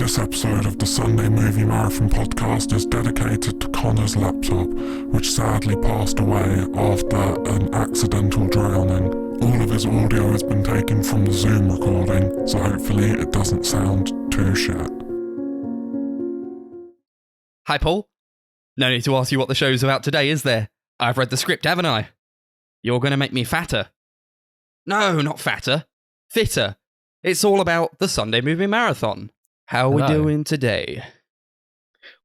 This episode of the Sunday Movie Marathon podcast is dedicated to Connor's laptop, which sadly passed away after an accidental drowning. All of his audio has been taken from the Zoom recording, so hopefully it doesn't sound too shit. Hi, Paul. No need to ask you what the show's about today, is there? I've read the script, haven't I? You're going to make me fatter. No, not fatter. Fitter. It's all about the Sunday Movie Marathon. How are we doing today?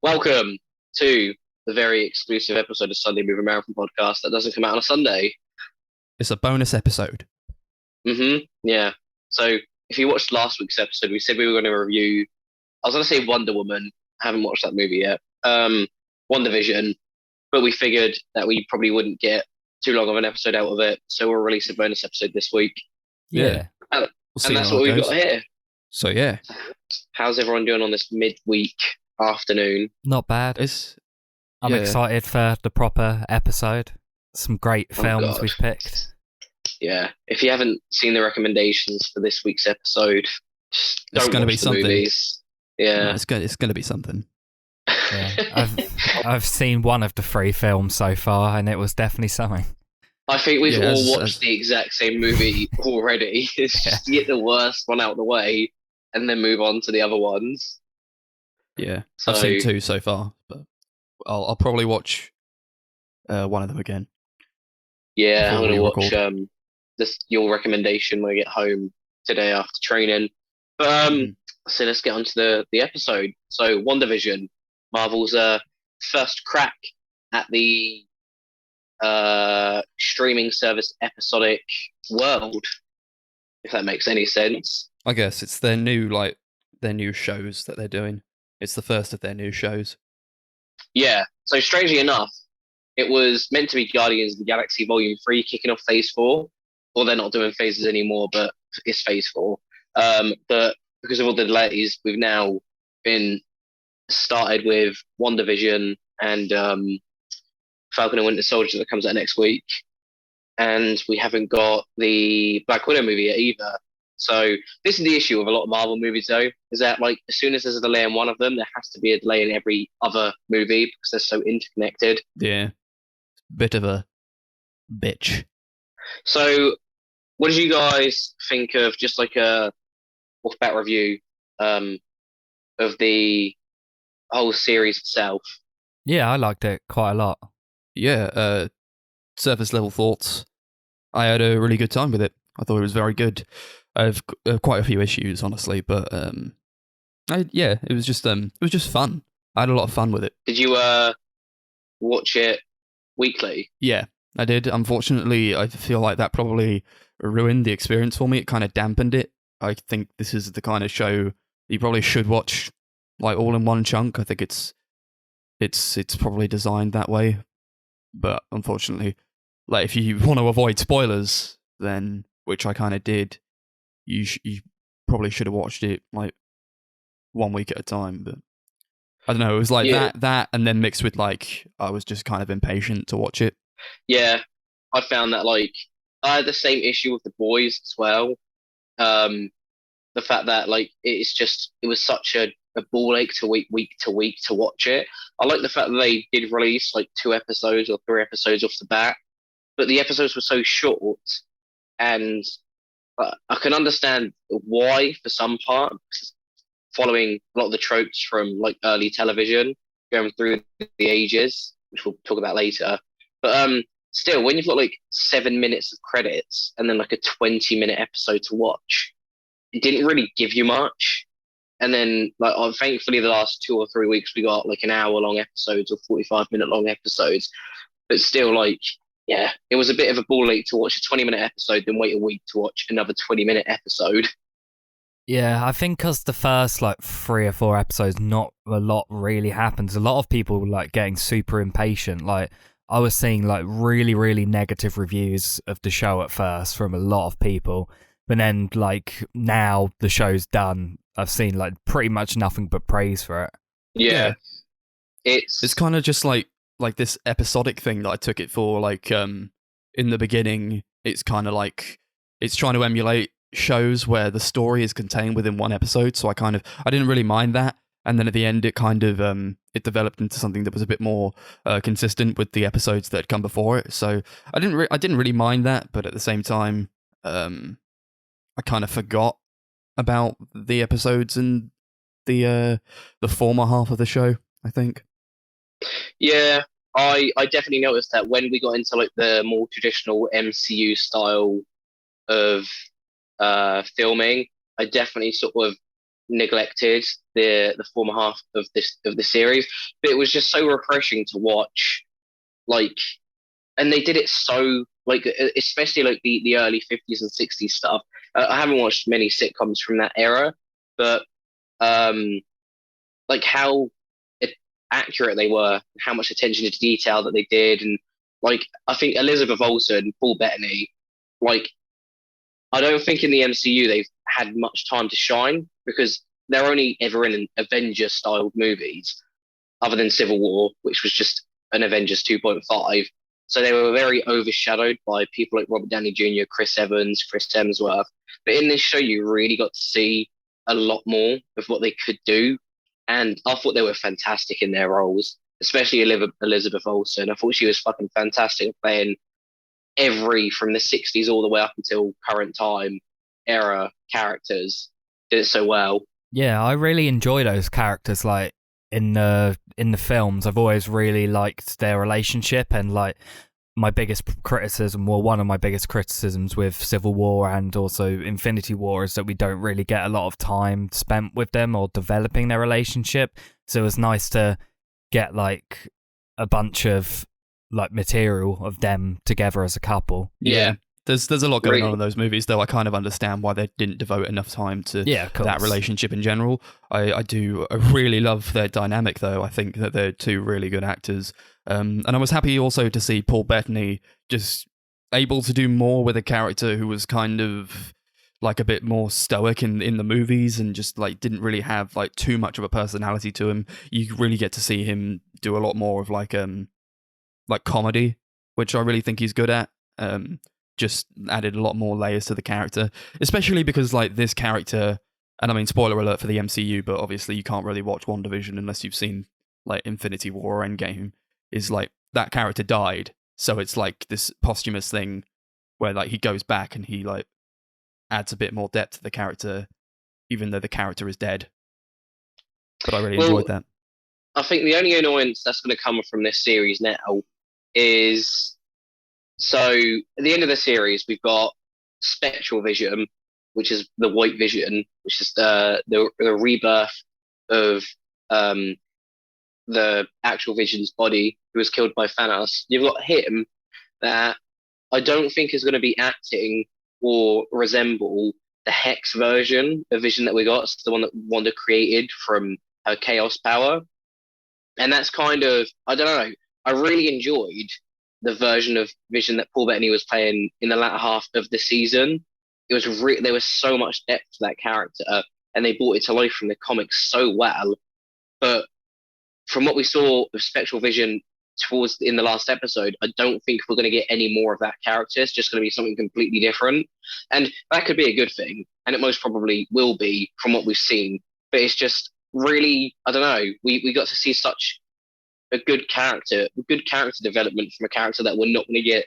Welcome to the very exclusive episode of Sunday Movie Marathon podcast that doesn't come out on a Sunday. It's a bonus episode. Yeah. So if you watched last week's episode, we said we were going to review, I was going to say Wonder Woman. I haven't watched that movie yet. WandaVision. But we figured that we probably wouldn't get too long of an episode out of it. So we'll release a bonus episode this week. Yeah. And that's what we've got here. So yeah. How's everyone doing on this midweek afternoon? Not bad. I'm excited for the proper episode. Some great films we've picked. Yeah. If you haven't seen the recommendations for this week's episode, it's going to be something. Movies. Yeah. No, it's going to be something. Yeah. I've seen one of the three films so far, and it was definitely something. I think we've all watched the exact same movie already. It's just to get the worst one out of the way and then move on to the other ones. Yeah, I've seen two so far, but I'll probably watch one of them again. Yeah, I'm going to watch your recommendation when I get home today after training. But so let's get on to the episode. So WandaVision, Marvel's first crack at the streaming service episodic world, if that makes any sense. I guess it's their new shows that they're doing. It's the first of their new shows. Yeah. So strangely enough, it was meant to be Guardians of the Galaxy Volume 3 kicking off Phase 4. Well, they're not doing phases anymore, but it's Phase 4. But because of all the delays, we've now been started with WandaVision and Falcon and Winter Soldier that comes out next week. And we haven't got the Black Widow movie yet either. So this is the issue with a lot of Marvel movies, though, is that like as soon as there's a delay in one of them, there has to be a delay in every other movie because they're so interconnected. Yeah. Bit of a bitch. So what did you guys think of just like a off-bat review of the whole series itself? Yeah, I liked it quite a lot. Yeah, surface level thoughts. I had a really good time with it. I thought it was very good. I have quite a few issues, honestly, but it was just fun. I had a lot of fun with it. Did you watch it weekly? Yeah, I did. Unfortunately, I feel like that probably ruined the experience for me. It kind of dampened it. I think this is the kind of show you probably should watch like all in one chunk. I think it's probably designed that way. But unfortunately, like if you want to avoid spoilers, then which I kind of did, you probably should have watched it like 1 week at a time. But I don't know, it was like that, and then mixed with like I was just kind of impatient to watch it. Yeah, I found that like I had the same issue with The Boys as well. The fact that like it was such a ball ache to week to week to watch it. I like the fact that they did release like 2 episodes or 3 episodes off the bat, but the episodes were so short, and I can understand why for some part, following a lot of the tropes from like early television, going through the ages, which we'll talk about later. But still, when you've got like 7 minutes of credits and then like a 20-minute episode to watch, it didn't really give you much. And then, like, thankfully, the last 2 or 3 weeks, we got like an hour-long episodes or 45-minute-long episodes. But still, like, yeah, it was a bit of a ball ache to watch a 20-minute episode, then wait a week to watch another 20-minute episode. Yeah, I think because the first like 3 or 4 episodes, not a lot really happens. A lot of people like getting super impatient. Like, I was seeing like really, really negative reviews of the show at first from a lot of people. But then, like, now the show's done, I've seen, like, pretty much nothing but praise for it. Yeah. It's kind of just, like this episodic thing that I took it for. Like, in the beginning, it's kind of like, it's trying to emulate shows where the story is contained within one episode, so I didn't really mind that. And then at the end, it kind of it developed into something that was a bit more consistent with the episodes that had come before it. So I didn't really mind that, but at the same time, I kind of forgot about the episodes and the former half of the show, I think. Yeah, I definitely noticed that when we got into like the more traditional MCU style of filming, I definitely sort of neglected the former half of the series. But it was just so refreshing to watch, like, and they did it so like, especially like the early 50s and 60s stuff. I haven't watched many sitcoms from that era, but like how accurate they were, how much attention to detail that they did, and like I think Elizabeth Olsen, Paul Bettany, like I don't think in the MCU they've had much time to shine because they're only ever in Avengers styled movies, other than Civil War, which was just an Avengers 2.5. So they were very overshadowed by people like Robert Downey Jr., Chris Evans, Chris Hemsworth. But in this show, you really got to see a lot more of what they could do. And I thought they were fantastic in their roles, especially Elizabeth Olsen. I thought she was fucking fantastic playing from the 60s all the way up until current time era characters. Did it so well. Yeah, I really enjoy those characters. Like in the films, I've always really liked their relationship, and like my biggest criticism, well, one of my biggest criticisms with Civil War and also Infinity War is that we don't really get a lot of time spent with them or developing their relationship. So it was nice to get like a bunch of like material of them together as a couple. Yeah. There's a lot going on in those movies, though I kind of understand why they didn't devote enough time to that relationship in general. I really love their dynamic, though. I think that they're two really good actors. And I was happy also to see Paul Bettany just able to do more with a character who was kind of like a bit more stoic in the movies and just like didn't really have like too much of a personality to him. You really get to see him do a lot more of like comedy, which I really think he's good at. Just added a lot more layers to the character, especially because like this character, and I mean spoiler alert for the MCU, but obviously you can't really watch WandaVision unless you've seen like Infinity War or Endgame, is like that character died, so it's like this posthumous thing where like he goes back and he like adds a bit more depth to the character even though the character is dead. But I really enjoyed that. I think the only annoyance that's going to come from this series now is, so at the end of the series, we've got Spectral Vision, which is the White Vision, which is the rebirth of the actual Vision's body, who was killed by Thanos. You've got him that I don't think is going to be acting or resemble the Hex version of Vision that we got. It's the one that Wanda created from her Chaos power. And that's kind of, I don't know, I really enjoyed the version of Vision that Paul Bettany was playing in the latter half of the season. It was there was so much depth to that character, and they brought it to life from the comics so well. But from what we saw of Spectral Vision in the last episode, I don't think we're going to get any more of that character. It's just going to be something completely different, and that could be a good thing, and it most probably will be from what we've seen. But it's just really, I don't know. We got to see such a good character development from a character that we're not going to get,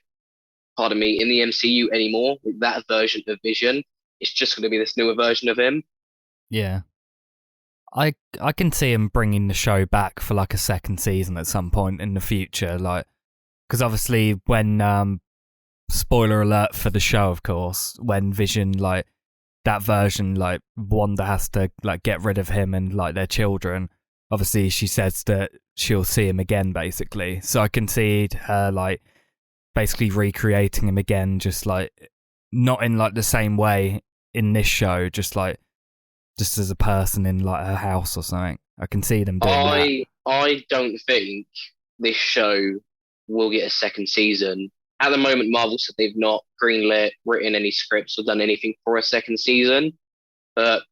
pardon me, in the MCU anymore. With that version of Vision, it's just going to be this newer version of him. Yeah. I can see him bringing the show back for like a second season at some point in the future, like, because obviously when spoiler alert for the show, of course, when Vision, like that version, like Wanda has to like get rid of him and like their children. Obviously, she says that she'll see him again, basically. So I can see her like basically recreating him again, just like not in like the same way in this show, just as a person in like her house or something. I can see them doing that. I don't think this show will get a second season. At the moment, Marvel said they've not greenlit, written any scripts, or done anything for a second season. But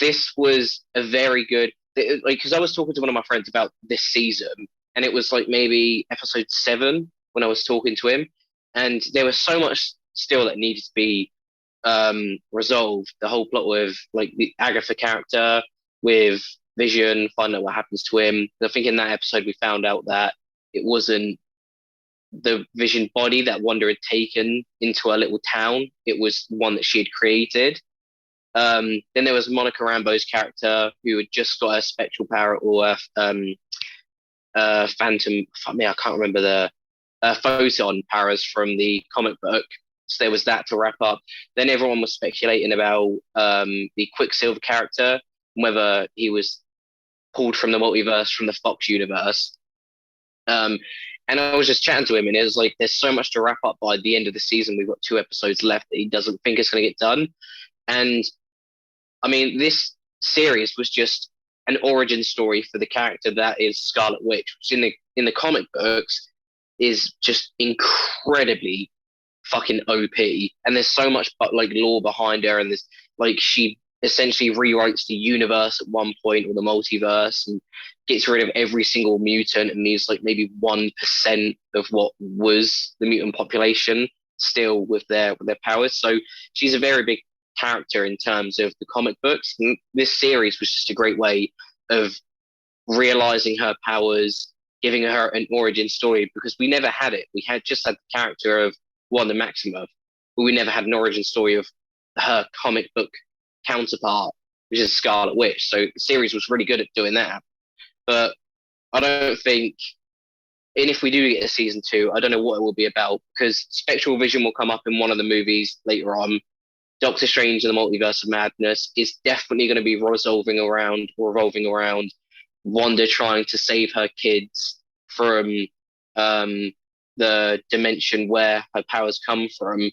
this was a very good, like, because I was talking to one of my friends about this season, and it was like maybe episode 7 when I was talking to him, and there was so much still that needed to be resolved. The whole plot with like the Agatha character, with Vision, find out what happens to him. I think in that episode we found out that it wasn't the Vision body that Wanda had taken into her little town. It was one that she had created. Then there was Monica Rambeau's character who had just got a spectral power or a phantom. Fuck me, I can't remember the photon powers from the comic book. So there was that to wrap up. Then everyone was speculating about the Quicksilver character, whether he was pulled from the multiverse from the Fox universe. And I was just chatting to him, and it was like, there's so much to wrap up by the end of the season. We've got 2 episodes left that he doesn't think it's going to get done. And I mean, this series was just an origin story for the character that is Scarlet Witch, which in the comic books is just incredibly fucking OP. And there's so much like lore behind her, and there's like she essentially rewrites the universe at one point, or the multiverse, and gets rid of every single mutant, and leaves like maybe 1% of what was the mutant population still with their powers. So she's a very big character in terms of the comic books. And this series was just a great way of realizing her powers, giving her an origin story, because we never had it. We had just had the character of Wanda Maximoff, but we never had an origin story of her comic book counterpart, which is Scarlet Witch. So the series was really good at doing that. But I don't think, and if we do get a season 2, I don't know what it will be about, because Spectral Vision will come up in one of the movies later on. Doctor Strange and the Multiverse of Madness is definitely going to be revolving around Wanda trying to save her kids from the dimension where her powers come from.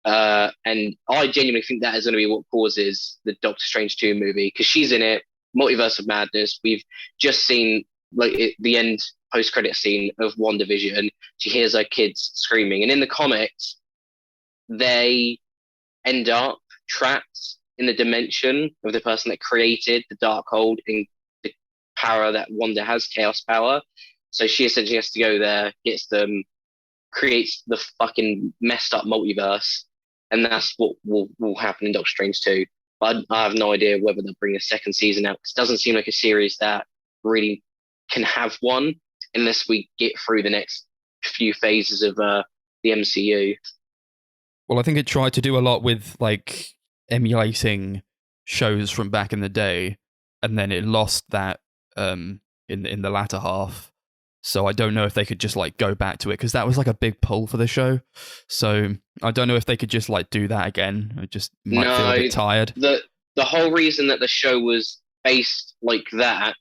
And I genuinely think that is going to be what causes the Doctor Strange 2 movie, because she's in it. Multiverse of Madness. We've just seen the end post-credit scene of WandaVision. She hears her kids screaming, and in the comics, they end up trapped in the dimension of the person that created the Darkhold and the power that Wanda has, Chaos power. So she essentially has to go there, gets them, creates the fucking messed up multiverse, and that's what will happen in Doctor Strange 2. But I have no idea whether they'll bring a second season out. It doesn't seem like a series that really can have one unless we get through the next few phases of the MCU. Well, I think it tried to do a lot with like emulating shows from back in the day, and then it lost that in the latter half. So I don't know if they could just like go back to it, because that was like a big pull for the show. So I don't know if they could just like do that again. I just might feel a bit tired. The whole reason that the show was based like that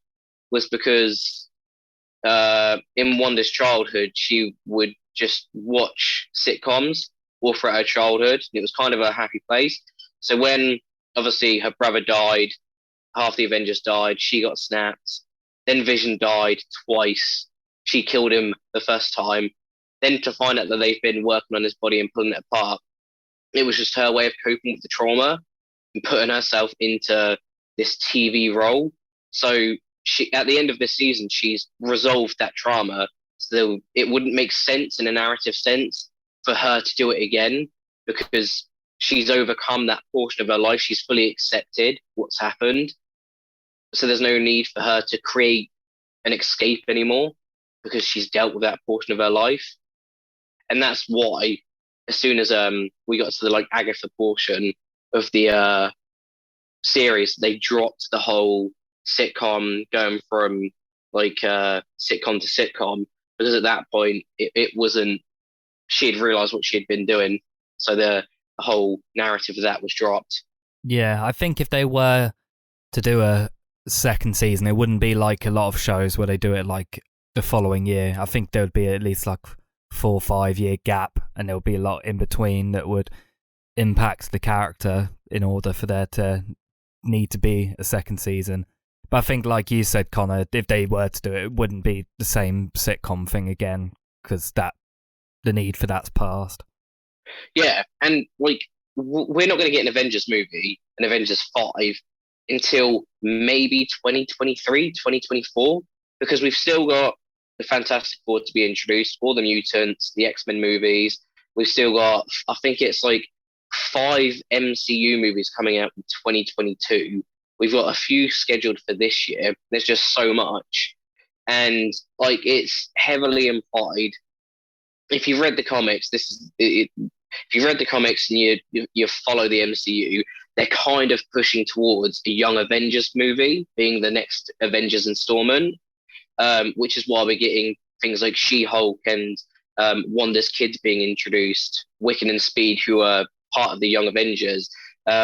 was because in Wanda's childhood, she would just watch sitcoms all throughout her childhood, and it was kind of a happy place. So when obviously her brother died, half the Avengers died, she got snapped. Then Vision died twice. She killed him the first time. Then to find out that they've been working on his body and pulling it apart, it was just her way of coping with the trauma and putting herself into this TV role. So she, at the end of this season, she's resolved that trauma. So it wouldn't make sense in a narrative sense for her to do it again, because she's overcome that portion of her life. She's fully accepted what's happened. So there's no need for her to create an escape anymore, because she's dealt with that portion of her life. And that's why, as soon as we got to the like Agatha portion of the series, they dropped the whole sitcom, going from like sitcom to sitcom, because at that point it wasn't, she had realized what she had been doing. So the whole narrative of that was dropped. Yeah, I think if they were to do a second season, it wouldn't be like a lot of shows where they do it like the following year. I think there would be at least like 4 or 5 year gap, and there would be a lot in between that would impact the character in order for there to need to be a second season. But I think, like you said, Connor, if they were to do it, it wouldn't be the same sitcom thing again, because the need for that's passed. Yeah, and like we're not going to get an Avengers movie, an Avengers 5, until maybe 2023, 2024, because we've still got the Fantastic Four to be introduced, all the mutants, the X-Men movies. We've still got, I think it's like 5 MCU movies coming out in 2022. We've got a few scheduled for this year. There's just so much. And like it's heavily implied. If you've read the comics, if you've read the comics and you follow the MCU, they're kind of pushing towards a Young Avengers movie being the next Avengers installment, which is why we're getting things like She-Hulk and Wanda's kids being introduced, Wiccan and Speed, who are part of the Young Avengers.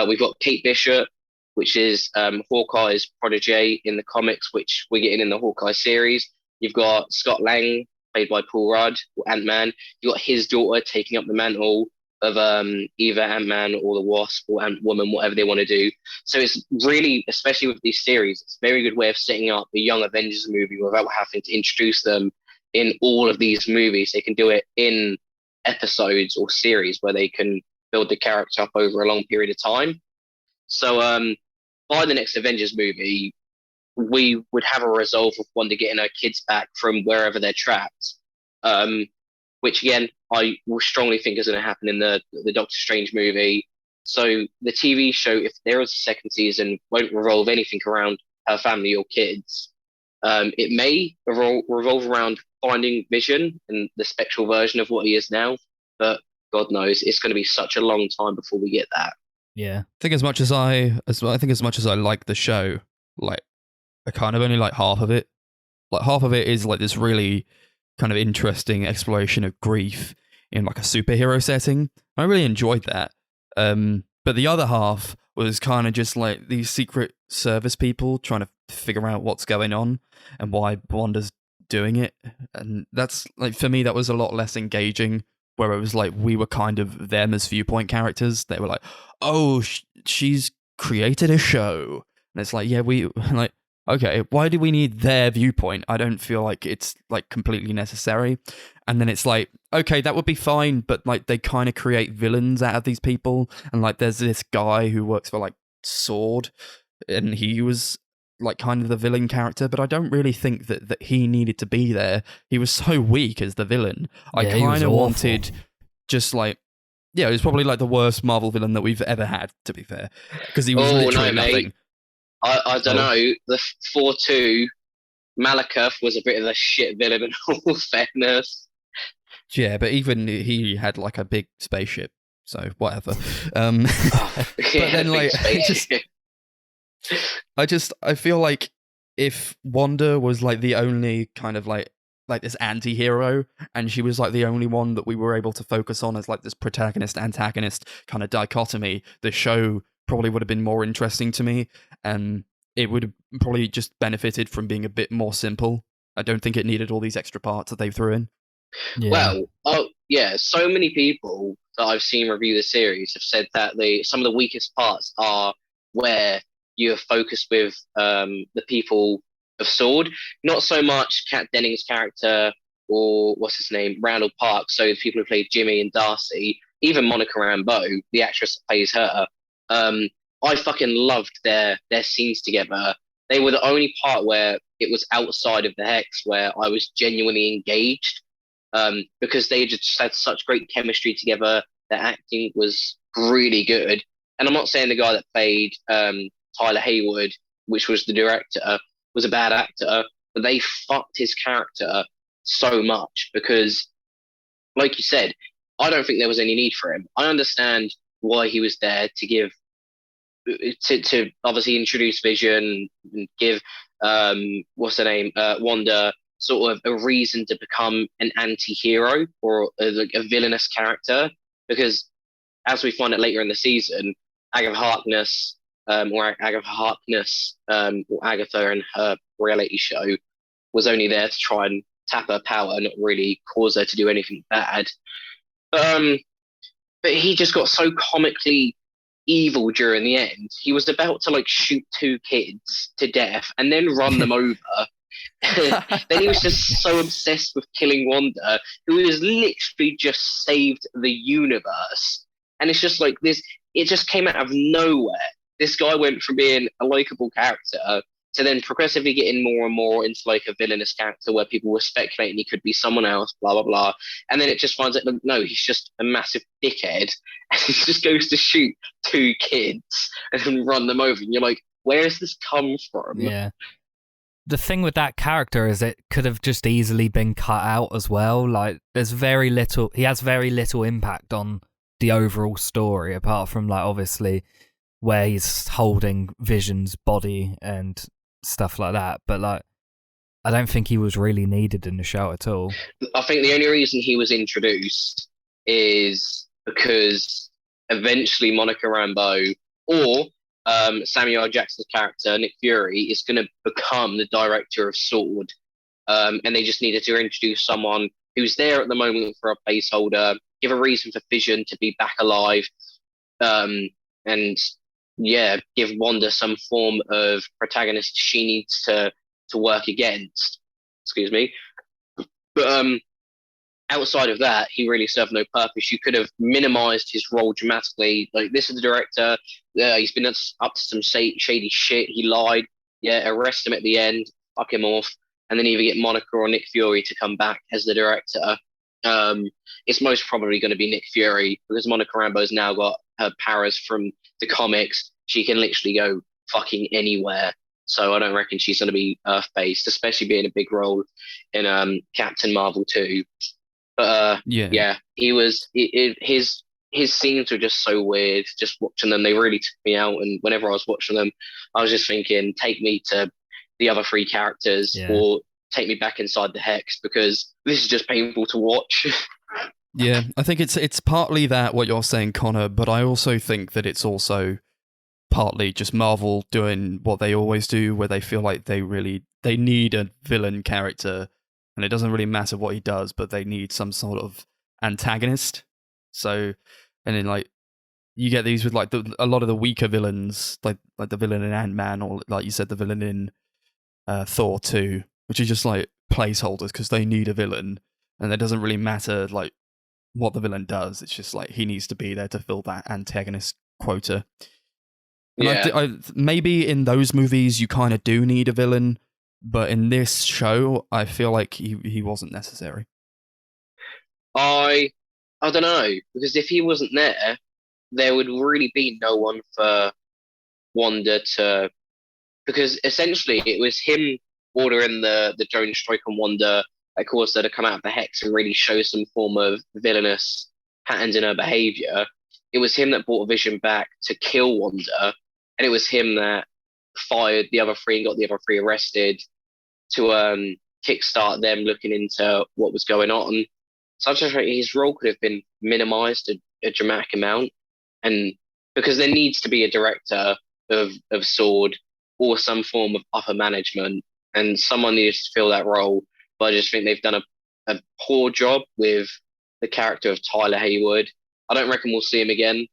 We've got Kate Bishop, which is Hawkeye's protege in the comics, which we're getting in the Hawkeye series. You've got Scott Lang, played by Paul Rudd, or Ant-Man. You've got his daughter taking up the mantle of either Ant-Man or the Wasp or Ant-Woman, whatever they want to do. So it's really, especially with these series, it's a very good way of setting up a Young Avengers movie without having to introduce them in all of these movies. They can do it in episodes or series where they can build the character up over a long period of time. So by the next Avengers movie, we would have a resolve of Wanda getting her kids back from wherever they're trapped, which again, I will strongly think is going to happen in the Doctor Strange movie. So the TV show, if there is a second season, won't revolve anything around her family or kids. It may revolve around finding Vision and the spectral version of what he is now, but God knows, it's going to be such a long time before we get that. Yeah. I think as much as I like the show, like I kind of only like half of it. Like half of it is like this really kind of interesting exploration of grief in like a superhero setting. I really enjoyed that. But the other half was kind of just like these Secret Service people trying to figure out what's going on and why Wanda's doing it. And that's like, for me, that was a lot less engaging, where it was like we were kind of them as viewpoint characters. They were like, oh, she's created a show. And it's like, yeah, we like, okay, why do we need their viewpoint? I don't feel like it's like completely necessary. And then it's like, okay, that would be fine, but like they kind of create villains out of these people. And like there's this guy who works for like Sword, and he was like kind of the villain character, but I don't really think that he needed to be there. He was so weak as the villain. I kind of wanted just like, yeah, it was probably like the worst Marvel villain that we've ever had, to be fair, because he was literally nothing. Mate. I don't know. The 4-2 Malekith was a bit of a shit villain in all fairness. Yeah, but even he had like a big spaceship, so whatever. But then like I feel like if Wanda was like the only kind of like this anti-hero, and she was like the only one that we were able to focus on as like this protagonist antagonist kind of dichotomy, the show probably would have been more interesting to me, and it would have probably just benefited from being a bit more simple. I don't think it needed all these extra parts that they threw in. Yeah. Well, so many people that I've seen review the series have said that some of the weakest parts are where you have focused with the people of Sword, not so much Kat Dennings' character or what's his name, Randall Park. So the people who played Jimmy and Darcy, even Monica Rambeau, the actress that plays her. I fucking loved their scenes together. They were the only part where it was outside of the Hex where I was genuinely engaged, because they just had such great chemistry together. Their acting was really good. And I'm not saying the guy that played Tyler Haywood, which was the director, was a bad actor, but they fucked his character so much because, like you said, I don't think there was any need for him. I understand why he was there to obviously introduce Vision and give Wanda sort of a reason to become an anti-hero or like a villainous character, because as we find out later in the season, Agatha and her reality show was only there to try and tap her power, not really cause her to do anything bad. But he just got so comically evil during the end. He was about to like shoot 2 kids to death and then run them over. Then he was just so obsessed with killing Wanda, who has literally just saved the universe. And it's just like this, it just came out of nowhere. This guy went from being a likable character to then progressively getting more and more into like a villainous character where people were speculating he could be someone else, blah blah blah, and then it just finds out no, he's just a massive dickhead, and he just goes to shoot two kids and then run them over, and you're like, where has this come from? Yeah. The thing with that character is it could have just easily been cut out as well. Like, he has very little impact on the overall story, apart from, like, obviously where he's holding Vision's body and stuff like that. But, like, I don't think he was really needed in the show at all. I think the only reason he was introduced is because eventually Monica Rambeau or Samuel L. Jackson's character, Nick Fury, is going to become the director of S.W.O.R.D. And they just needed to introduce someone who's there at the moment for a placeholder, give a reason for Vision to be back alive, and yeah, give Wanda some form of protagonist she needs to work against. Excuse me. But outside of that, he really served no purpose. You could have minimized his role dramatically. Like, this is the director. He's been up to some shady shit. He lied. Yeah, arrest him at the end. Fuck him off. And then either get Monica or Nick Fury to come back as the director. It's most probably going to be Nick Fury because Monica Rambeau's now got her powers from the comics. She can literally go fucking anywhere. So I don't reckon she's going to be Earth-based, especially being a big role in Captain Marvel 2. But yeah, he was his scenes were just so weird. Just watching them, they really took me out. And whenever I was watching them, I was just thinking, take me to the other three characters, or take me back inside the Hex, because this is just painful to watch. Yeah, I think it's partly that what you're saying, Connor, but I also think that it's also partly just Marvel doing what they always do, where they feel like they need a villain character. And it doesn't really matter what he does, but they need some sort of antagonist. So, and then like you get these with like a lot of the weaker villains, like the villain in Ant-Man, or like you said, the villain in Thor 2, which are just like placeholders because they need a villain, and it doesn't really matter like what the villain does. It's just like he needs to be there to fill that antagonist quota. And I maybe in those movies you kind of do need a villain. But in this show, I feel like he wasn't necessary. I don't know, because if he wasn't there would really be no one for Wanda to, because essentially it was him ordering the drone strike on Wanda that caused her to come out of the Hex and really show some form of villainous patterns in her behavior. It was him that brought Vision back to kill Wanda, and it was him that fired the other three and got the other three arrested to kickstart them looking into what was going on. So his role could have been minimized a dramatic amount, and because there needs to be a director of S.W.O.R.D. or some form of upper management, and someone needs to fill that role. But I just think they've done a poor job with the character of Tyler Hayward. I don't reckon we'll see him again.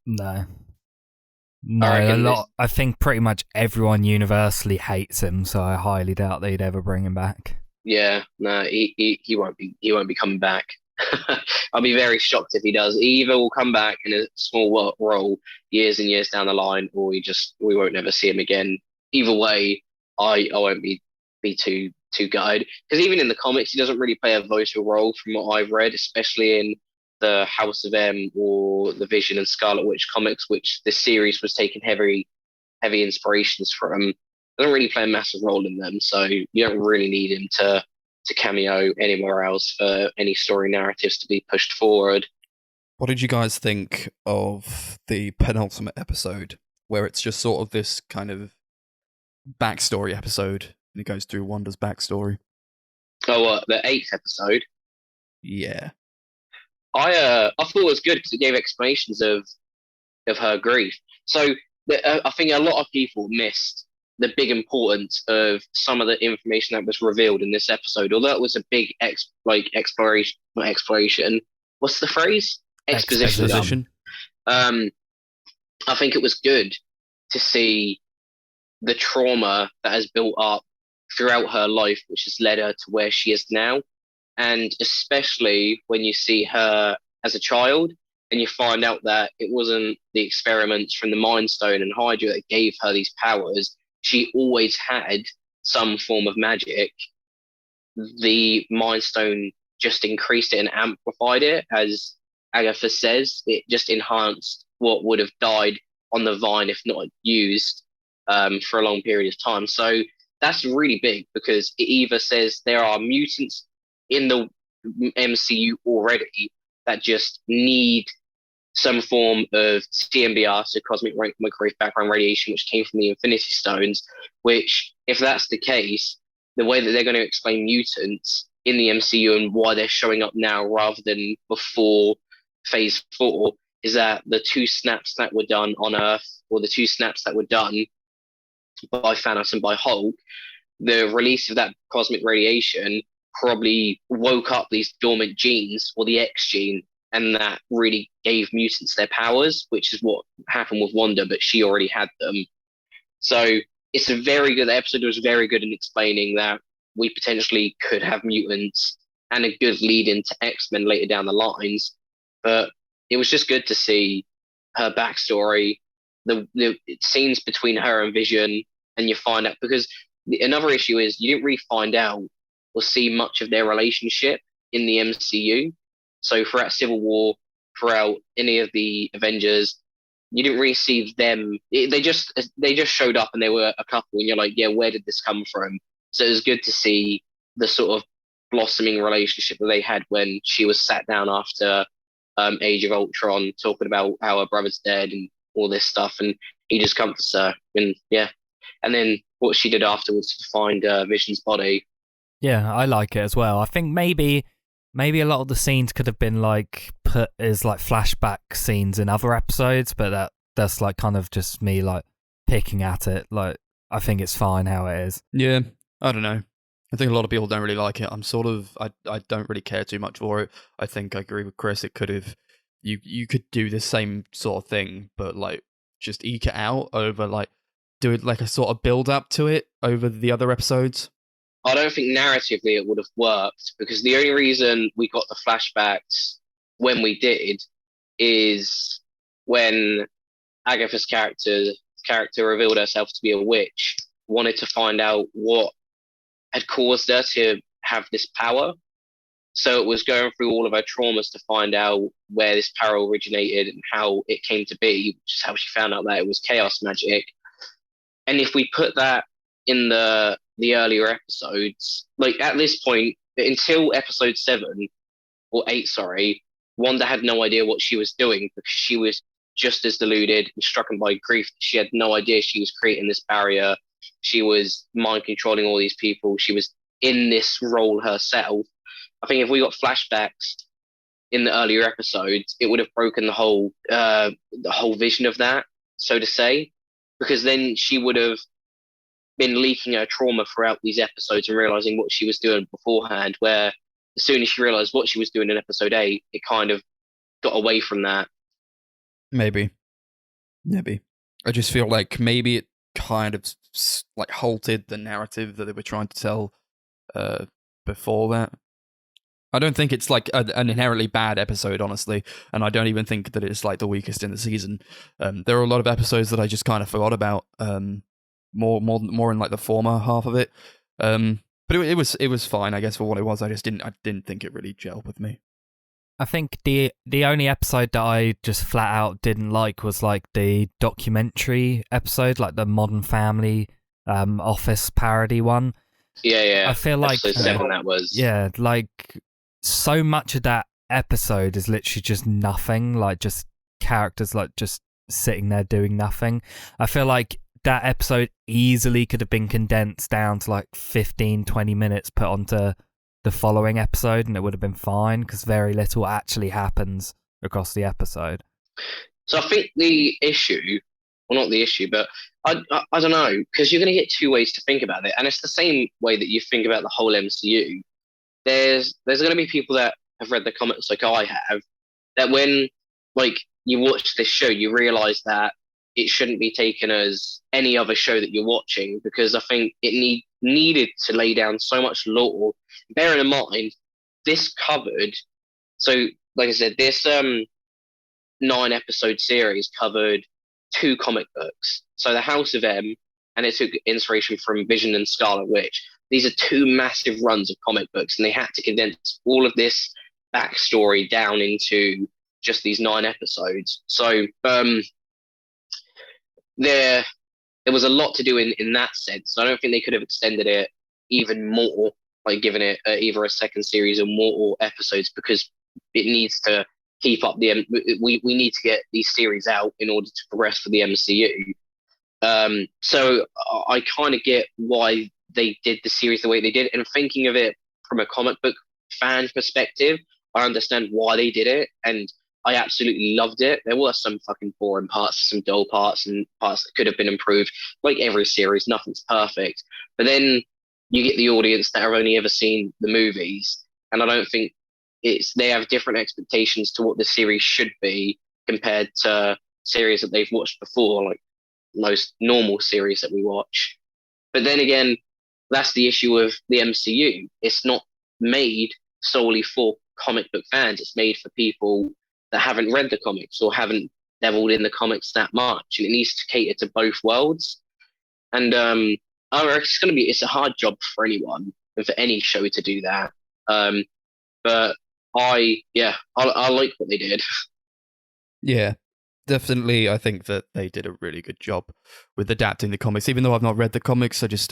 No, I think pretty much everyone universally hates him, so I highly doubt they'd ever bring him back. Yeah, no, he won't be coming back. I'll be very shocked if he does. He either will come back in a small role years and years down the line, or we won't never see him again. Either way, I won't be too gutted, because even in the comics he doesn't really play a vital role from what I've read, especially in the House of M or the Vision and Scarlet Witch comics, which this series was taking heavy inspirations from. Doesn't really play a massive role in them, so you don't really need him to cameo anywhere else for any story narratives to be pushed forward. What did you guys think of the penultimate episode, where it's just sort of this kind of backstory episode, and it goes through Wanda's backstory? Oh, the 8th episode? Yeah. I thought it was good because it gave explanations of her grief. So I think a lot of people missed the big importance of some of the information that was revealed in this episode. Although it was a big exploration, not exploration. What's the phrase? Exposition. I think it was good to see the trauma that has built up throughout her life, which has led her to where she is now. And especially when you see her as a child and you find out that it wasn't the experiments from the Mind Stone and Hydra that gave her these powers. She always had some form of magic, the Mind Stone just increased it and amplified it. As Agatha says, it just enhanced what would have died on the vine if not used for a long period of time. So that's really big, because it either says there are mutants in the MCU already that just need some form of CMBR, so cosmic microwave background radiation, which came from the Infinity Stones, which, if that's the case, the way that they're going to explain mutants in the MCU and why they're showing up now rather than before Phase 4 is that the two snaps that were done on Earth, or the two snaps that were done by Thanos and by Hulk, the release of that cosmic radiation probably woke up these dormant genes, or the X gene, and that really gave mutants their powers, which is what happened with Wanda, but she already had them. So it's a very good, the episode was very good in explaining that we potentially could have mutants, and a good lead into X-Men later down the lines. But it was just good to see her backstory, the scenes between her and Vision, and you find out, because another issue is you didn't really find out or see much of their relationship in the MCU. So throughout Civil War, throughout any of the Avengers, you didn't really see them. They just showed up and they were a couple, and you're like, yeah, where did this come from? So it was good to see the sort of blossoming relationship that they had when she was sat down after Age of Ultron, talking about how her brother's dead and all this stuff, and he just comforts her, and yeah, and then what she did afterwards to find Vision's body. Yeah, I like it as well. I think maybe a lot of the scenes could have been like put as like flashback scenes in other episodes, but that's like kind of just me like picking at it. Like, I think it's fine how it is. Yeah, I don't know. I think a lot of people don't really like it. I don't really care too much for it. I think I agree with Chris. It could have, you could do the same sort of thing, but like just eke it out over, like do it like a sort of build up to it over the other episodes. I don't think narratively it would have worked, because the only reason we got the flashbacks when we did is when Agatha's character revealed herself to be a witch, wanted to find out what had caused her to have this power. So it was going through all of her traumas to find out where this power originated and how it came to be, which is how she found out that it was chaos magic. And if we put that in the earlier episodes, like at this point, until episode 7 or 8, sorry, Wanda had no idea what she was doing, because she was just as deluded and stricken by grief. She had no idea she was creating this barrier. She was mind controlling all these people. She was in this role herself. I think if we got flashbacks in the earlier episodes, it would have broken the whole vision of that, so to say, because then she would have been leaking her trauma throughout these episodes and realizing what she was doing beforehand, where as soon as she realized what she was doing in episode 8, it kind of got away from that. Maybe. I just feel like maybe it kind of like halted the narrative that they were trying to tell before that. I don't think it's like an inherently bad episode, honestly, and I don't even think that it's like the weakest in the season. There are a lot of episodes that I just kind of forgot about. More in like the former half of it. But it was fine, I guess, for what it was. I didn't think it really gelled with me. I think the only episode that I just flat out didn't like was like the documentary episode, like the Modern Family Office parody one. Yeah. I feel like episode 7 that was. Yeah, like so much of that episode is literally just nothing, like just characters like just sitting there doing nothing. I feel like that episode easily could have been condensed down to like 15-20 minutes put onto the following episode, and it would have been fine, because very little actually happens across the episode. So I think the issue, well, not the issue, but I don't know, because you're going to get two ways to think about it, and it's the same way that you think about the whole MCU. There's going to be people that have read the comics like I have, that when like you watch this show, you realize that it shouldn't be taken as any other show that you're watching, because I think it needed to lay down so much lore. Bearing in mind, this covered, so like I said, this 9-episode series covered 2 comic books. So the House of M and it took inspiration from Vision and Scarlet Witch. These are two massive runs of comic books, and they had to condense all of this backstory down into just these 9 episodes. So there was a lot to do in that sense. I don't think they could have extended it even more, like given it either a second series or more episodes, because it needs to keep up we need to get these series out in order to progress for the MCU. So I kind of get why they did the series the way they did, and thinking of it from a comic book fan perspective, I understand why they did it, and I absolutely loved it. There were some fucking boring parts, some dull parts, and parts that could have been improved. Like every series, nothing's perfect. But then you get the audience that have only ever seen the movies, and I don't think they have different expectations to what the series should be compared to series that they've watched before, like most normal series that we watch. But then again, that's the issue of the MCU. It's not made solely for comic book fans. It's made for people that haven't read the comics or haven't dabbled in the comics that much, and it needs to cater to both worlds. And I reckon it's a hard job for anyone and for any show to do that. But I like what they did. Yeah, definitely. I think that they did a really good job with adapting the comics. Even though I've not read the comics, I just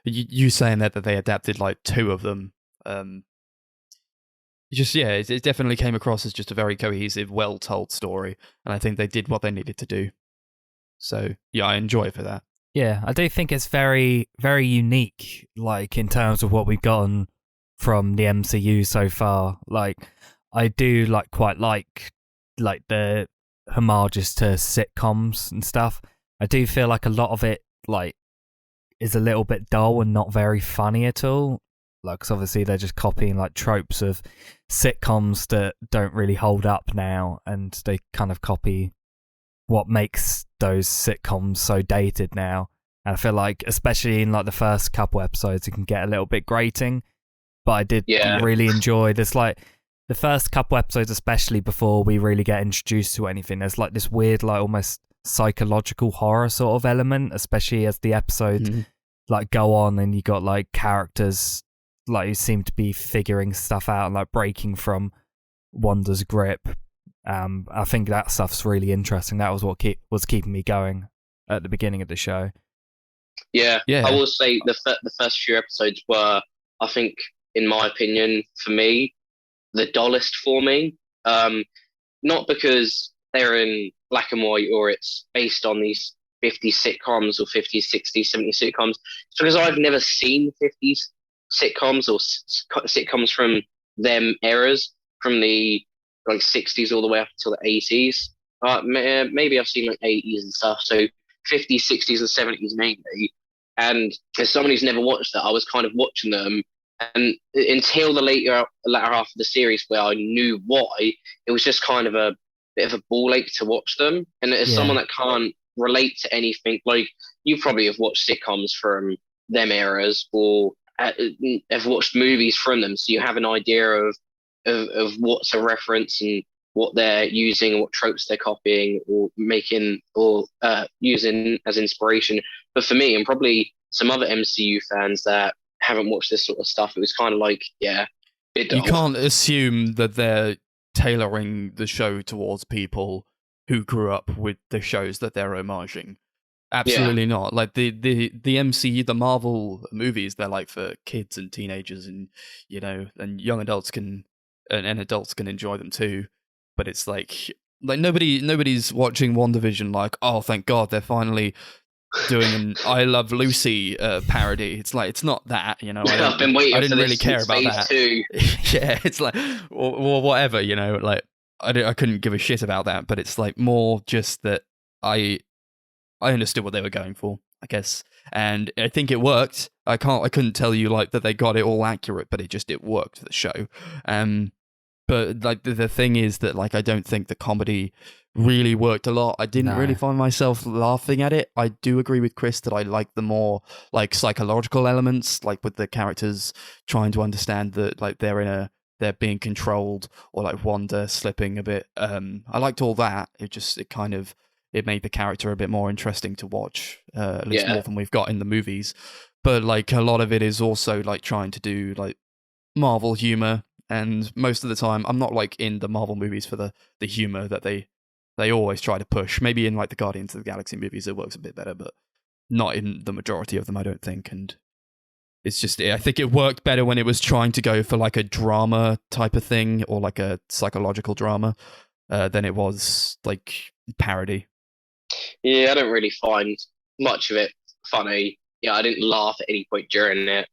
you saying that they adapted like 2 of them. It definitely came across as just a very cohesive, well-told story, and I think they did what they needed to do. So yeah, I enjoy it for that. Yeah, I do think it's very, very unique, like in terms of what we've gotten from the MCU so far. Like, I do quite like the homages to sitcoms and stuff. I do feel like a lot of it is a little bit dull and not very funny at all. Like, 'cause obviously they're just copying tropes of sitcoms that don't really hold up now, and they kind of copy what makes those sitcoms so dated now. And I feel like, especially in the first couple episodes, it can get a little bit grating. But I did really enjoy this, the first couple episodes, especially before we really get introduced to anything. There's this weird, almost psychological horror sort of element, especially as the episodes go on, and you got characters who seem to be figuring stuff out and breaking from Wanda's grip. I think that stuff's really interesting. That was what was keeping me going at the beginning of the show. Yeah. I will say the first few episodes were, I think, in my opinion, for me, the dullest for me. Not because they're in black and white or it's based on these 50s sitcoms or 50s, 60s, 70s sitcoms. It's because I've never seen 50s sitcoms or sitcoms from them eras, from the 60s all the way up until the 80s. Maybe I've seen 80s and stuff, so 50s, 60s, and 70s mainly. And as someone who's never watched that, I was kind of watching them, and until the latter half of the series where I knew why, it was just kind of a bit of a ball ache to watch them. And as someone that can't relate to anything, you probably have watched sitcoms from them eras or have watched movies from them, so you have an idea of what's a reference and what they're using and what tropes they're copying or making or using as inspiration. But for me, and probably some other MCU fans that haven't watched this sort of stuff, it was kind of you can't assume that they're tailoring the show towards people who grew up with the shows that they're homaging. Absolutely not. The MCU, the Marvel movies, they're for kids and teenagers, and and young adults and adults can enjoy them too. But it's nobody's watching WandaVision oh, thank God they're finally doing an I Love Lucy parody. It's it's not that, I've been waiting. I didn't for really care about that. Yeah, it's or whatever, I couldn't give a shit about that. But it's more just that I understood what they were going for, I guess, and I think it worked. I couldn't tell you that they got it all accurate, but it worked for the show. But the thing is that I don't think the comedy really worked a lot. I didn't really find myself laughing at it. I do agree with Chris that I like the more psychological elements, with the characters trying to understand that they're being controlled, or Wanda slipping a bit. I liked all that. It it made the character a bit more interesting to watch, at least Yeah. more than we've got in the movies. But like a lot of it is also like trying to do like Marvel humor, and most of the time I'm not like in the Marvel movies for the humor that they always try to push. Maybe in like the Guardians of the Galaxy movies it works a bit better, but not in the majority of them, I don't think. And it's just, I think it worked better when it was trying to go for like a drama type of thing, or like a psychological drama, than it was like parody. Yeah, I don't really find much of it funny. Yeah, I didn't laugh at any point during it.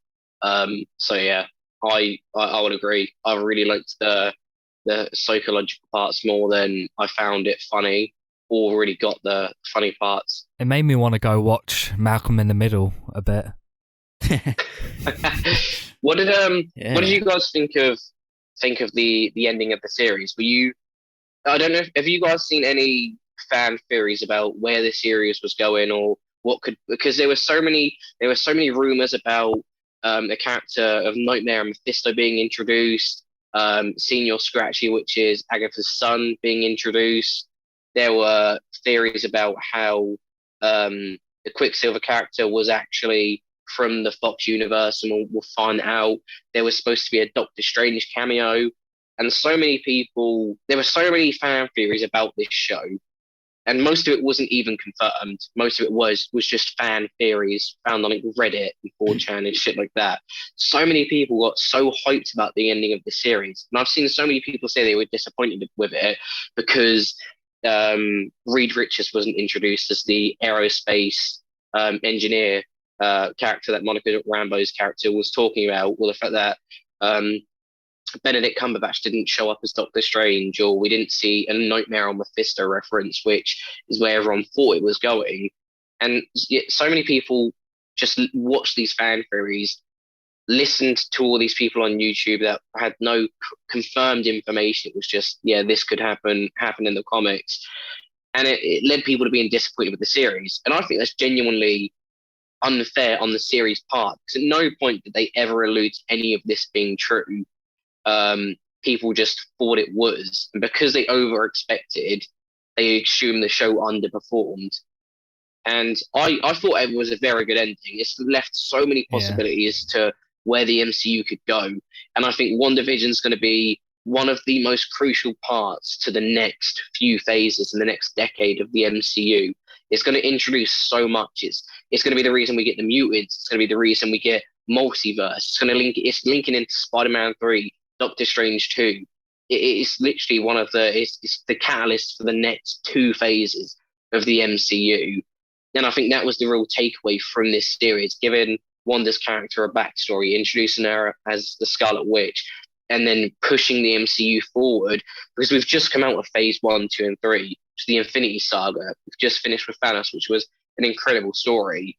So yeah, I would agree. I really liked the psychological parts more than I found it funny, or really got the funny parts. It made me want to go watch Malcolm in the Middle a bit. What did Yeah. what did you guys think of the ending of the series? Were you, I don't know, have you guys seen any fan theories about where the series was going, or what could, because there were so many rumors about the character of Nightmare and Mephisto being introduced, Senior Scratchy, which is Agatha's son, being introduced. There were theories about how the Quicksilver character was actually from the Fox universe, and we'll find out. There was supposed to be a Doctor Strange cameo, and there were so many fan theories about this show, and most of it wasn't even confirmed. Most of it was just fan theories found on like Reddit and 4chan and shit like that. So many people got so hyped about the ending of the series, and I've seen so many people say they were disappointed with it because Reed Richards wasn't introduced as the aerospace engineer character that Monica Rambeau's character was talking about, or the fact that Benedict Cumberbatch didn't show up as Doctor Strange, or we didn't see a Nightmare on Mephisto reference, which is where everyone thought it was going. And yet so many people just watched these fan theories, listened to all these people on YouTube that had no confirmed information. It was just, yeah, this could happen in the comics. And it led people to being disappointed with the series. And I think that's genuinely unfair on the series' part, because at no point did they ever allude to any of this being true. People just thought it was, and because they over expected, they assumed the show underperformed. And I thought it was a very good ending. It's left so many possibilities to where the MCU could go, and I think WandaVision is going to be one of the most crucial parts to the next few phases in the next decade of the MCU. It's going to introduce so much. It's going to be the reason we get the mutants. It's going to be the reason we get multiverse. It's linking into Spider-Man 3, Doctor Strange 2. It's literally it's the catalyst for the next two phases of the MCU. And I think that was the real takeaway from this series, giving Wanda's character a backstory, introducing her as the Scarlet Witch, and then pushing the MCU forward, because we've just come out of phase 1, 2, and 3, which is the Infinity Saga. We've just finished with Thanos, which was an incredible story.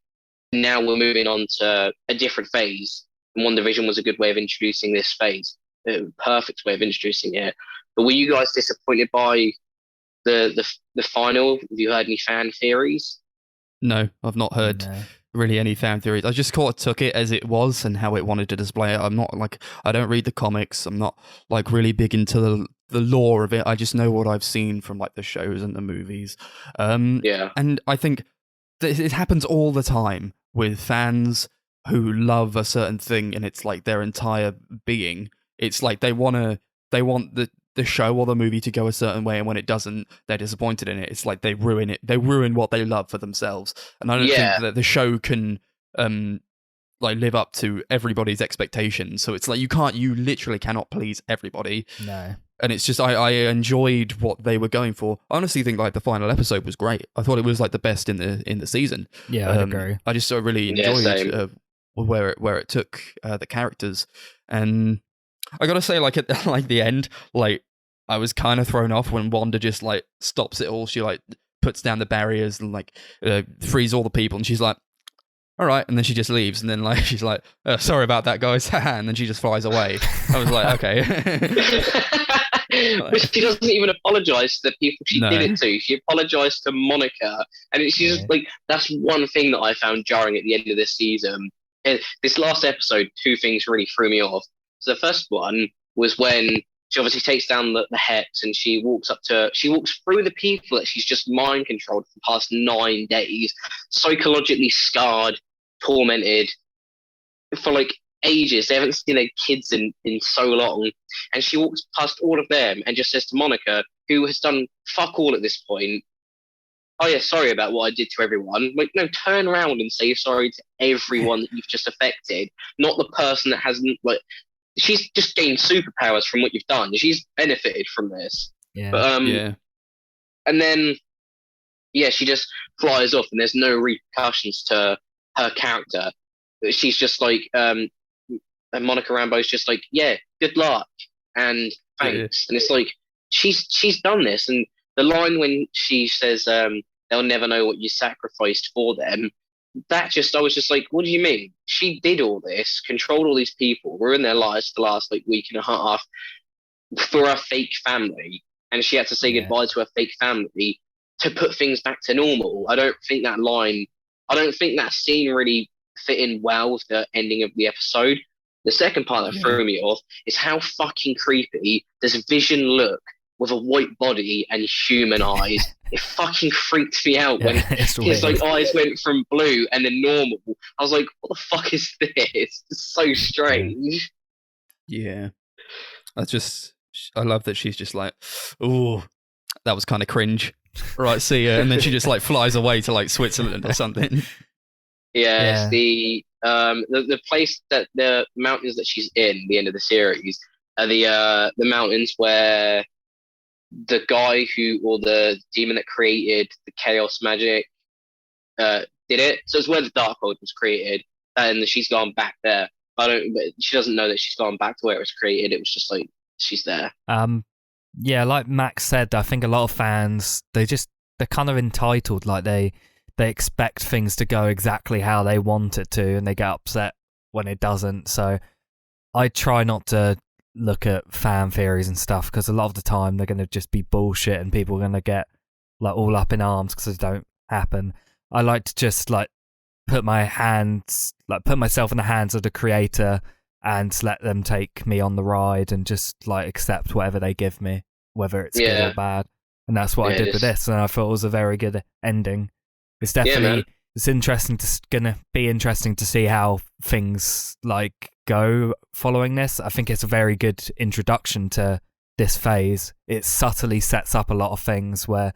Now we're moving on to a different phase, and WandaVision was a good way of introducing this phase, a perfect way of introducing it. But were you guys disappointed by the final? Have you heard any fan theories? No, I've not heard really any fan theories. I just kind of took it as it was and how it wanted to display it. I'm not like, I don't read the comics. I'm not like really big into the lore of it. I just know what I've seen from like the shows and the movies. Yeah. And I think that it happens all the time with fans who love a certain thing, and it's like their entire being. It's like they want the show or the movie to go a certain way, and when it doesn't, they're disappointed in it. It's like they ruin it. They ruin what they love for themselves. And I don't think that the show can like live up to everybody's expectations. So it's like you literally cannot please everybody. No. And it's just I enjoyed what they were going for. I honestly think like the final episode was great. I thought it was like the best in the season. Yeah, I'd agree. I just really enjoyed where it took the characters. And I gotta say, like at like the end, like I was kind of thrown off when Wanda just like stops it all. She like puts down the barriers and like frees all the people, and she's like, "All right," and then she just leaves, and then like she's like, "Sorry about that, guys," and then she just flies away. I was like, okay. But she doesn't even apologize to the people she did it to. She apologized to Monica, and she's just like, that's one thing that I found jarring at the end of this season. And this last episode, two things really threw me off. So the first one was when She obviously takes down the Hex, and she walks through the people that she's just mind controlled for the past 9 days, psychologically scarred, tormented for like ages. They haven't seen their kids in so long, and she walks past all of them and just says to Monica, who has done fuck all at this point, "Oh yeah, sorry about what I did to everyone." Like, no, turn around and say sorry to everyone that you've just affected, not the person that hasn't. Like, she's just gained superpowers from what you've done. She's benefited from this. Yeah. But Yeah. and then she just flies off, and there's no repercussions to her character. She's just like, and Monica Rambeau's just like, yeah, good luck and thanks. And it's like, she's done this, and the line when she says, they'll never know what you sacrificed for them. I was just like, what do you mean? She did all this, controlled all these people, ruined their lives for the last like week and a half for a fake family, and she had to say goodbye to her fake family to put things back to normal. I don't think that scene really fit in well with the ending of the episode. The second part that threw me off is how fucking creepy does Vision look with a white body and human eyes. It fucking freaked me out when his like eyes went from blue and then normal. I was like, what the fuck is this? It's so strange. Yeah. I love that she's just like, ooh, that was kind of cringe. Right, see ya. And then she just like flies away to like Switzerland or something. Yeah, it's the place that the mountains that she's in, the end of the series, are the mountains where the guy or the demon that created the chaos magic did it. So it's where the Darkhold was created, and she's gone back there. But she doesn't know that she's gone back to where it was created. It was just like she's there. Yeah, like Max said, I think a lot of fans they're kind of entitled, like they expect things to go exactly how they want it to, and they get upset when it doesn't. So I try not to look at fan theories and stuff, because a lot of the time they're going to just be bullshit and people are going to get like all up in arms because it don't happen. I like to just like put myself in the hands of the creator and let them take me on the ride and just like accept whatever they give me, whether it's good or bad. And that's what I did with this, and I thought it was a very good ending. It's definitely gonna be interesting to see how things like go following this. I think it's a very good introduction to this phase. It subtly sets up a lot of things where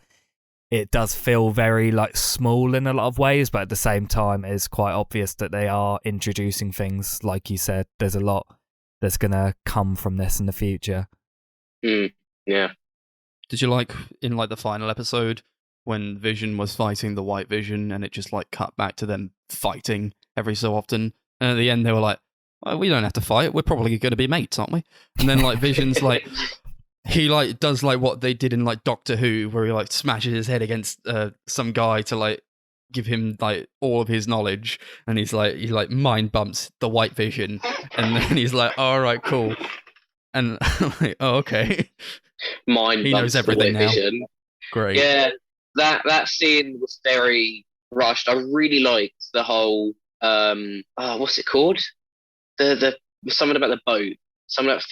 it does feel very like small in a lot of ways, but at the same time it's quite obvious that they are introducing things. Like you said, there's a lot that's gonna come from this in the future. Yeah. Did you like in like the final episode when Vision was fighting the White Vision, and it just like cut back to them fighting every so often, and at the end they were like, well, we don't have to fight, we're probably going to be mates, aren't we? And then like Vision's like, he like does like what they did in like Doctor Who, where he like smashes his head against some guy to like give him like all of his knowledge, and he like mind bumps the White Vision, and then he's like, all right, cool. And I'm like, oh, okay. He knows everything now. Vision. Great. Yeah, that scene was very rushed. I really liked the whole what's it called? The something about the boat, something about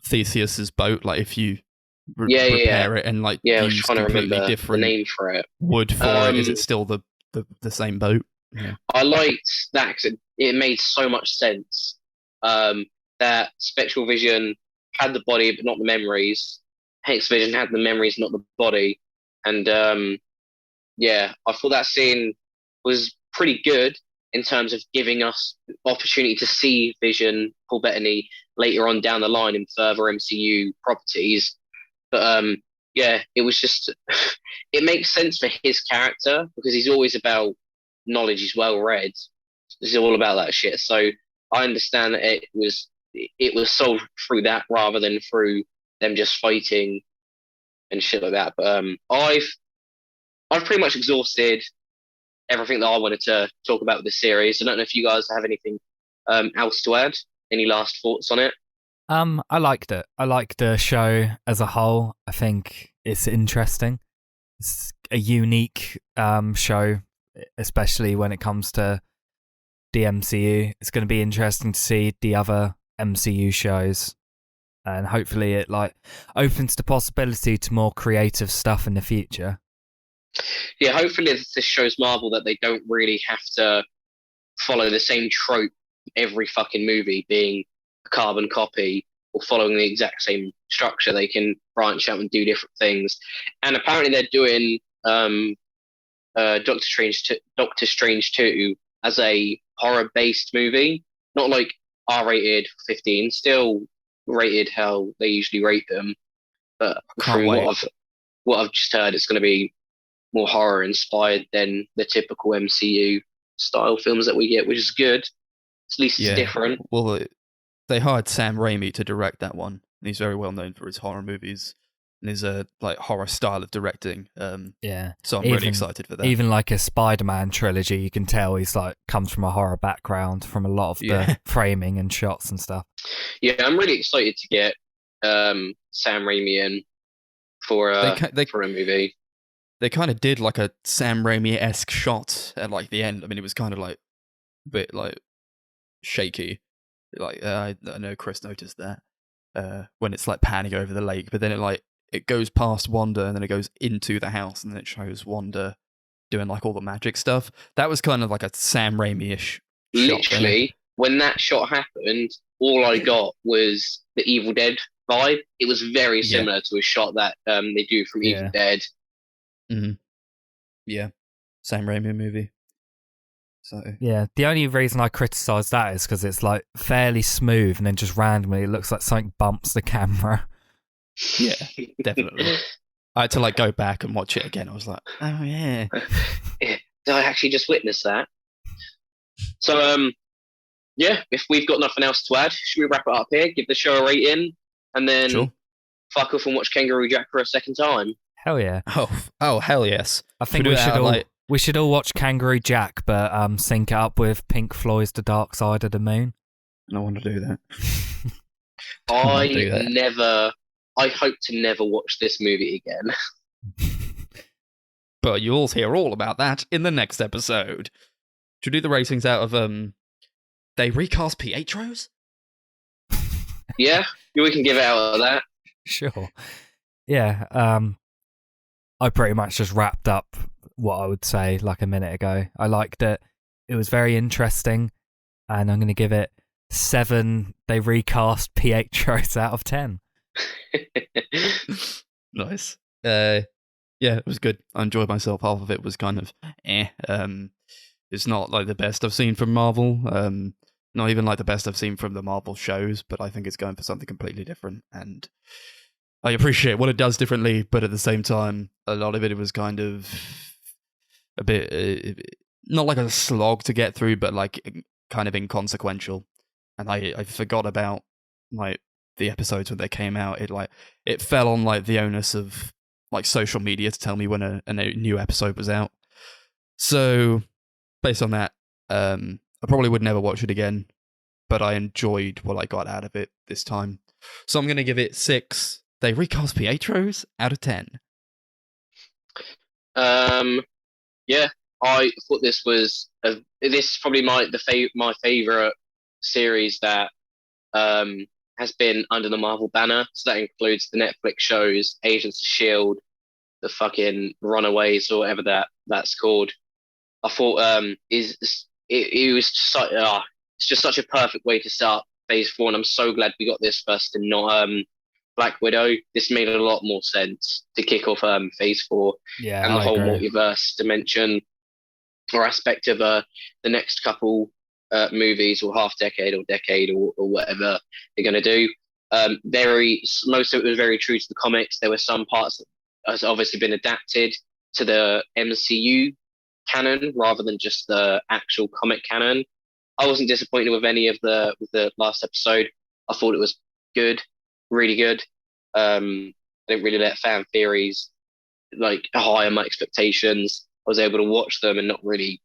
Theseus's boat. Like if you repair it and like I was use trying to completely remember different the name for it. Wood for it. Is it still the same boat? Yeah. I liked that because it made so much sense. That Spectral Vision had the body but not the memories. Hex Vision had the memories, not the body. And I thought that scene was pretty good in terms of giving us opportunity to see Vision, Paul Bettany, later on down the line in further MCU properties. But it was just it makes sense for his character because he's always about knowledge. He's well read. It's all about that shit. So I understand that it was solved through that rather than through them just fighting and shit like that. But I've pretty much exhausted everything that I wanted to talk about with the series. I don't know if you guys have anything else to add. Any last thoughts on it? I liked it. I liked the show as a whole. I think it's interesting. It's a unique show, especially when it comes to the MCU. It's going to be interesting to see the other MCU shows and hopefully it like opens the possibility to more creative stuff in the future. Yeah, hopefully this shows Marvel that they don't really have to follow the same trope every fucking movie, being a carbon copy or following the exact same structure. They can branch out and do different things. And apparently they're doing Doctor Strange 2 as a horror-based movie, not like R-rated 15, still rated how they usually rate them. But from what I've just heard, it's going to be more horror inspired than the typical MCU style films that we get, which is good. At least it's different. Well, they hired Sam Raimi to direct that one, and he's very well known for his horror movies and his like horror style of directing. So I'm really excited for that. Even like a Spider-Man trilogy, you can tell he's like comes from a horror background from a lot of the framing and shots and stuff. Yeah, I'm really excited to get Sam Raimi in for a movie. They kind of did like a Sam Raimi-esque shot at like the end. I mean, it was kind of like a bit like shaky. Like I know Chris noticed that when it's like panning over the lake, but then it goes past Wanda and then it goes into the house and then it shows Wanda doing like all the magic stuff. That was kind of like a Sam Raimi-ish shot. Literally, when that shot happened, all I got was the Evil Dead vibe. It was very similar to a shot that they do from Evil Dead. Mm-hmm. Yeah, Sam Raimi movie. So yeah, the only reason I criticise that is because it's like fairly smooth and then just randomly it looks like something bumps the camera. Yeah, definitely. I had to like go back and watch it again. I was like, oh yeah. Did I actually just witness that? So yeah, if we've got nothing else to add, should we wrap it up here? Give the show a rating, and then fuck off and watch Kangaroo Jack for a second time. Hell yeah! Oh hell yes! I think we should all watch Kangaroo Jack, but sync it up with Pink Floyd's "The Dark Side of the Moon." I don't want to do that. I hope to never watch this movie again. But you'll hear all about that in the next episode. Should we do the ratings out of they recast Pietros? Yeah, we can give it out of that. Sure. Yeah. I pretty much just wrapped up what I would say like a minute ago. I liked it. It was very interesting, and I'm going to give it 7 they recast Pietros out of 10. Nice. Yeah, it was good. I enjoyed myself. Half of it was kind of it's not like the best I've seen from Marvel. Not even like the best I've seen from the Marvel shows, but I think it's going for something completely different, and I appreciate what it does differently, but at the same time, a lot of it was kind of a bit, not like a slog to get through, but like kind of inconsequential. And I forgot about like the episodes when they came out. It fell on like the onus of like social media to tell me when a new episode was out. So based on that, I probably would never watch it again, but I enjoyed what I got out of it this time. So I'm going to give it 6. They recast Pietros out of 10. Yeah, I thought this was this is probably my favorite series that has been under the Marvel banner. So that includes the Netflix shows, Agents of Shield, the fucking Runaways or whatever that's called. I thought it was just it's just such a perfect way to start Phase 4, and I'm so glad we got this first and not Black Widow. This made a lot more sense to kick off Phase 4 and the whole multiverse dimension or aspect of the next couple movies or half decade or decade or whatever they're going to do. Most of it was very true to the comics. There were some parts that has obviously been adapted to the MCU canon rather than just the actual comic canon. I wasn't disappointed with any of the last episode. I thought it was good. Really good. I didn't really let fan theories like higher my expectations. I was able to watch them and not really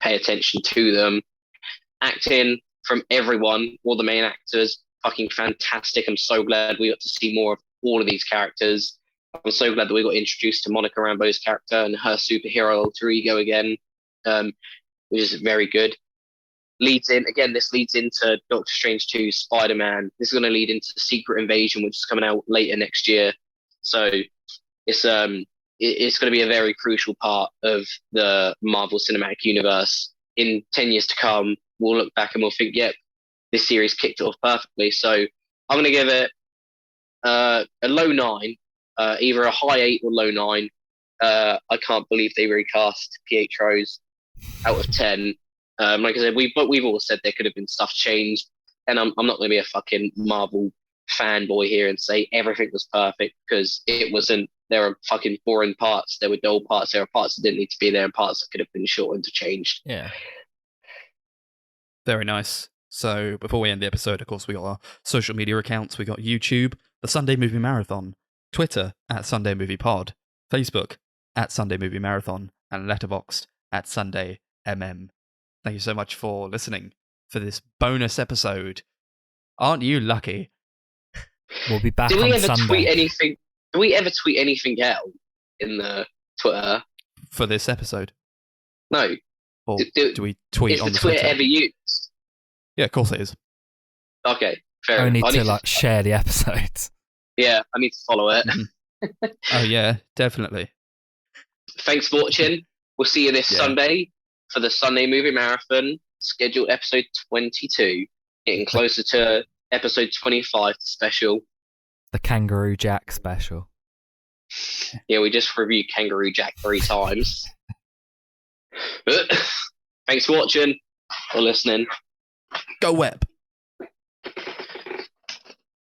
pay attention to them. Acting from everyone, all the main actors, fucking fantastic. I'm so glad we got to see more of all of these characters. I'm so glad that we got introduced to Monica Rambeau's character and her superhero alter ego again, which is very good. leads in again. This leads into Doctor Strange 2, Spider-Man. This is going to lead into Secret Invasion, which is coming out later next year. So it's it's going to be a very crucial part of the Marvel Cinematic Universe. In 10 years to come, we'll look back and we'll think, yep, this series kicked it off perfectly. So I'm going to give it a low 9, either a high 8 or low 9. I can't believe they recast Pietro's out of 10. Like I said, we've all said there could have been stuff changed, and I'm not going to be a fucking Marvel fanboy here and say everything was perfect, because it wasn't. There are fucking boring parts. There were dull parts. There are parts that didn't need to be there, and parts that could have been shortened or changed. Yeah. Very nice. So before we end the episode, of course, we got our social media accounts. We got YouTube, the Sunday Movie Marathon, Twitter at Sunday Movie Pod, Facebook at Sunday Movie Marathon, and Letterboxd at Sunday MM. Thank you so much for listening for this bonus episode. Aren't you lucky? We'll be back Do we on ever Sunday. tweet anything? Do we ever tweet anything out in the Twitter? For this episode? No. Or Do we tweet Is on the the Twitter Twitter? ever used? Yeah, of course it is. Okay, fair Only enough. I to need like share the episodes. Yeah, I need to follow it. Oh yeah, definitely. Thanks for watching. We'll see you this Yeah. Sunday for the Sunday Movie Marathon, scheduled episode 22. Getting closer to episode 25 special. The Kangaroo Jack special. Yeah, we just reviewed Kangaroo Jack 3 times. Thanks for watching or listening. Go Web.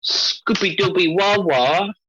Scooby Dooby Wah Wah.